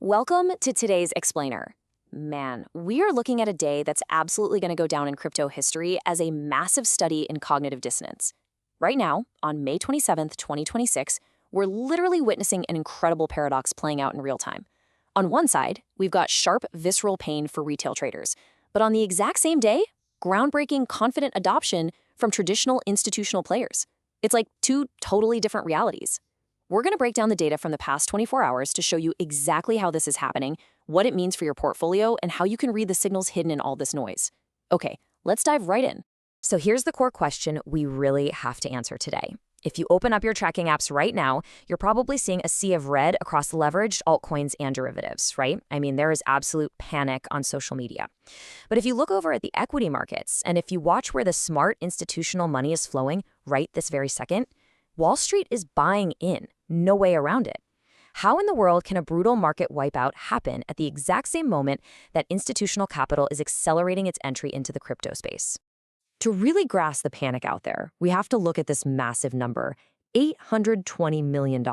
Welcome to today's Explainer. Man, we are looking at a day that's absolutely going to go down in crypto history as a massive study in cognitive dissonance. Right now, on May 27th, 2026, we're literally witnessing an incredible paradox playing out in real time. On one side, we've got sharp, visceral pain for retail traders, but on the exact same day, groundbreaking, confident adoption from traditional institutional players. It's like two totally different realities. We're going to break down the data from the past 24 hours to show you exactly how this is happening, what it means for your portfolio, and how you can read the signals hidden in all this noise. Okay, let's dive right in. So here's the core question we really have to answer today. If you open up your tracking apps right now, you're probably seeing a sea of red across leveraged altcoins and derivatives, right? I mean, there is absolute panic on social media. But if you look over at the equity markets, and if you watch where the smart institutional money is flowing right this very second, Wall Street is buying in. No way around it. How in the world can a brutal market wipeout happen at the exact same moment that institutional capital is accelerating its entry into the crypto space? To really grasp the panic out there, we have to look at this massive number, $820 million.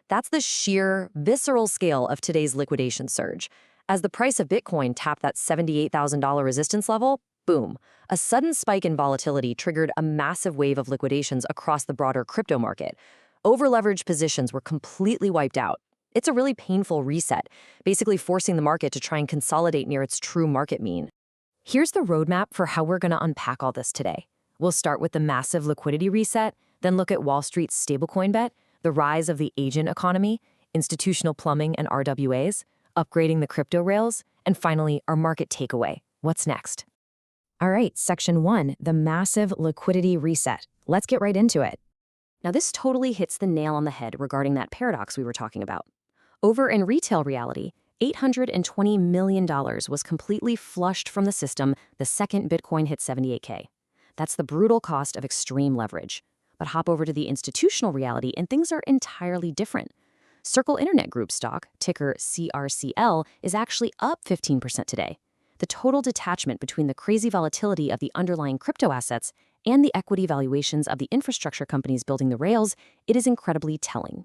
That's the sheer, visceral scale of today's liquidation surge. As the price of Bitcoin tapped that $78,000 resistance level, boom, a sudden spike in volatility triggered a massive wave of liquidations across the broader crypto market. Over-leveraged positions were completely wiped out. It's a really painful reset, basically forcing the market to try and consolidate near its true market mean. Here's the roadmap for how we're going to unpack all this today. We'll start with the massive liquidity reset, then look at Wall Street's stablecoin bet, the rise of the agent economy, institutional plumbing and RWAs, upgrading the crypto rails, and finally, our market takeaway. What's next? All right, Section 1, the massive liquidity reset. Let's get right into it. Now, this totally hits the nail on the head regarding that paradox we were talking about. Over in retail reality, $820 million was completely flushed from the system the second Bitcoin hit 78K. That's the brutal cost of extreme leverage. But hop over to the institutional reality and things are entirely different. Circle Internet Group stock, ticker CRCL, is actually up 15% today. The total detachment between the crazy volatility of the underlying crypto assets and the equity valuations of the infrastructure companies building the rails, it is incredibly telling.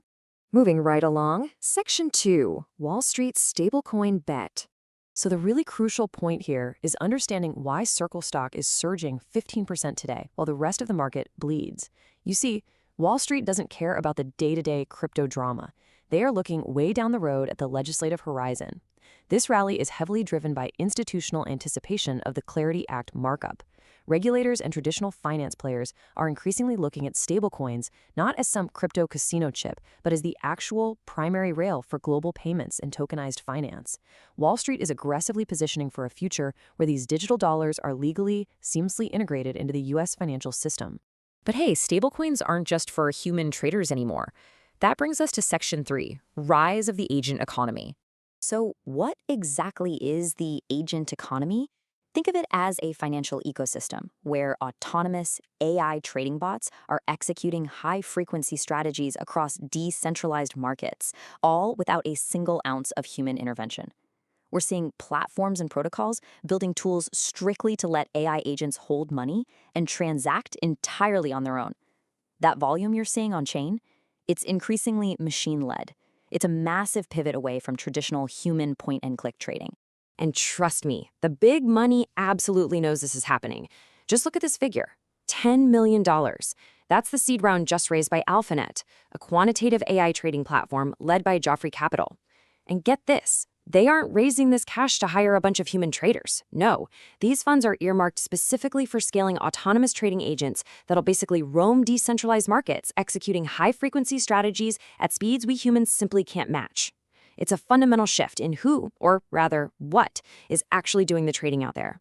Moving right along, Section 2, Wall Street's stablecoin bet. So the really crucial point here is understanding why Circle stock is surging 15% today while the rest of the market bleeds. You see, Wall Street doesn't care about the day-to-day crypto drama. They are looking way down the road at the legislative horizon. This rally is heavily driven by institutional anticipation of the Clarity Act markup. Regulators and traditional finance players are increasingly looking at stablecoins not as some crypto casino chip, but as the actual primary rail for global payments and tokenized finance. Wall Street is aggressively positioning for a future where these digital dollars are legally, seamlessly integrated into the U.S. financial system. But hey, stablecoins aren't just for human traders anymore. That brings us to Section 3, Rise of the Agent Economy. So what exactly is the agent economy? Think of it as a financial ecosystem where autonomous AI trading bots are executing high-frequency strategies across decentralized markets, all without a single ounce of human intervention. We're seeing platforms and protocols building tools strictly to let AI agents hold money and transact entirely on their own. That volume you're seeing on chain, it's increasingly machine-led. It's a massive pivot away from traditional human point-and-click trading. And trust me, the big money absolutely knows this is happening. Just look at this figure, $10 million. That's the seed round just raised by AlphaNet, a quantitative AI trading platform led by Joffrey Capital. And get this, they aren't raising this cash to hire a bunch of human traders. No, these funds are earmarked specifically for scaling autonomous trading agents that'll basically roam decentralized markets, executing high-frequency strategies at speeds we humans simply can't match. It's a fundamental shift in who, or rather what, is actually doing the trading out there.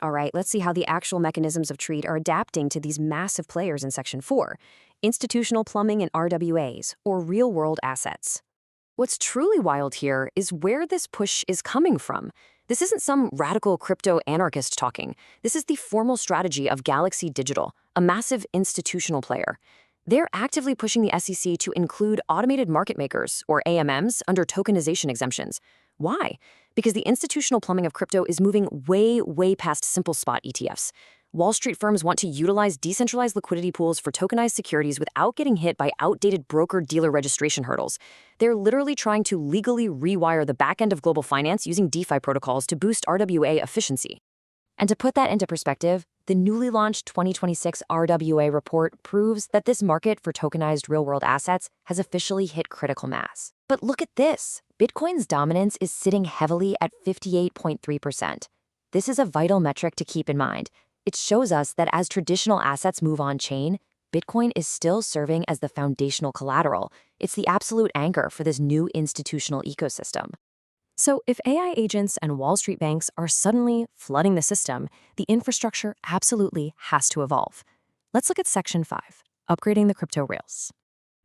All right, let's see how the actual mechanisms of trade are adapting to these massive players in Section 4, institutional plumbing and RWAs, or real-world assets. What's truly wild here is where this push is coming from. This isn't some radical crypto anarchist talking. This is the formal strategy of Galaxy Digital, a massive institutional player. They're actively pushing the SEC to include automated market makers, or AMMs, under tokenization exemptions. Why? Because the institutional plumbing of crypto is moving way past simple spot ETFs. Wall Street firms want to utilize decentralized liquidity pools for tokenized securities without getting hit by outdated broker-dealer registration hurdles. They're literally trying to legally rewire the back end of global finance using DeFi protocols to boost RWA efficiency. And to put that into perspective, the newly launched 2026 RWA report proves that this market for tokenized real-world assets has officially hit critical mass. But look at this. Bitcoin's dominance is sitting heavily at 58.3%. This is a vital metric to keep in mind. It shows us that as traditional assets move on-chain, Bitcoin is still serving as the foundational collateral. It's the absolute anchor for this new institutional ecosystem. So if AI agents and Wall Street banks are suddenly flooding the system, the infrastructure absolutely has to evolve. Let's look at Section 5, upgrading the crypto rails.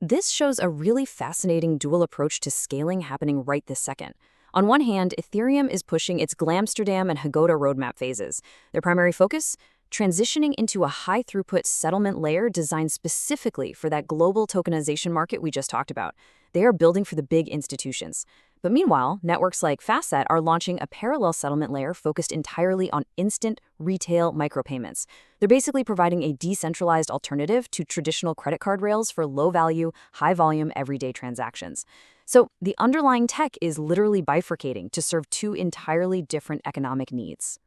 This shows a really fascinating dual approach to scaling happening right this second. On one hand, Ethereum is pushing its Glamsterdam and Hegota roadmap phases. Their primary focus? Transitioning into a high-throughput settlement layer designed specifically for that global tokenization market we just talked about. They are building for the big institutions. But meanwhile, networks like FastSet are launching a parallel settlement layer focused entirely on instant retail micropayments. They're basically providing a decentralized alternative to traditional credit card rails for low-value, high-volume, everyday transactions. So the underlying tech is literally bifurcating to serve two entirely different economic needs.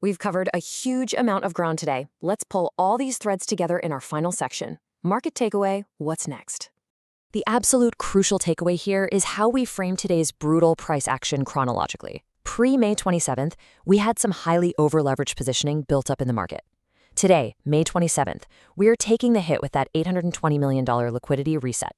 We've covered a huge amount of ground today. Let's pull all these threads together in our final section. Market takeaway, what's next? The absolute crucial takeaway here is how we frame today's brutal price action chronologically. Pre-May 27th, we had some highly over-leveraged positioning built up in the market. Today, May 27th, we're taking the hit with that $820 million liquidity reset.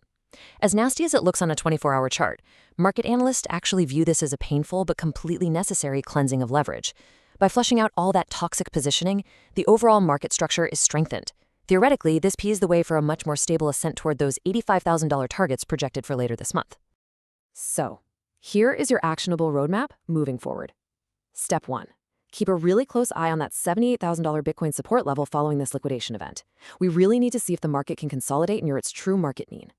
As nasty as it looks on a 24-hour chart, market analysts actually view this as a painful but completely necessary cleansing of leverage. By flushing out all that toxic positioning, the overall market structure is strengthened. Theoretically, this paves the way for a much more stable ascent toward those $85,000 targets projected for later this month. So, here is your actionable roadmap moving forward. Step 1. Keep a really close eye on that $78,000 Bitcoin support level following this liquidation event. We really need to see if the market can consolidate near its true market mean.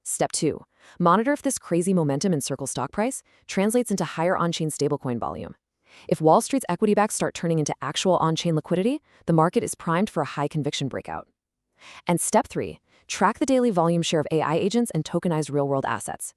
Step 2. Monitor if this crazy momentum in Circle stock price translates into higher on-chain stablecoin volume. If Wall Street's equity backs start turning into actual on-chain liquidity, the market is primed for a high-conviction breakout. And Step 3. Track the daily volume share of AI agents and tokenized real-world assets.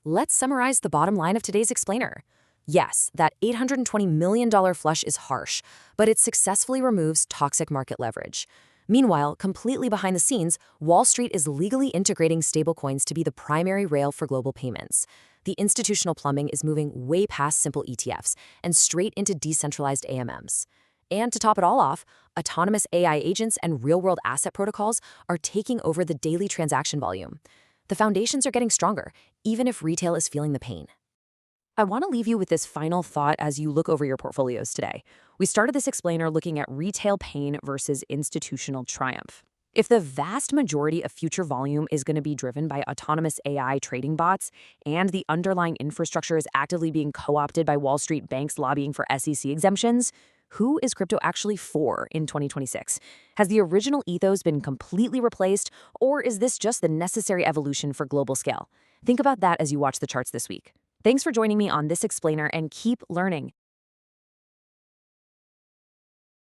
Let's summarize the bottom line of today's explainer. Yes, that $820 million flush is harsh, but it successfully removes toxic market leverage. Meanwhile, completely behind the scenes, Wall Street is legally integrating stablecoins to be the primary rail for global payments. The institutional plumbing is moving way past simple ETFs and straight into decentralized AMMs. And to top it all off, autonomous AI agents and real-world asset protocols are taking over the daily transaction volume. The foundations are getting stronger, even if retail is feeling the pain. I want to leave you with this final thought as you look over your portfolios today. We started this explainer looking at retail pain versus institutional triumph. If the vast majority of future volume is going to be driven by autonomous AI trading bots and the underlying infrastructure is actively being co-opted by Wall Street banks lobbying for SEC exemptions, who is crypto actually for in 2026? Has the original ethos been completely replaced, or is this just the necessary evolution for global scale? Think about that as you watch the charts this week. Thanks for joining me on this explainer and keep learning.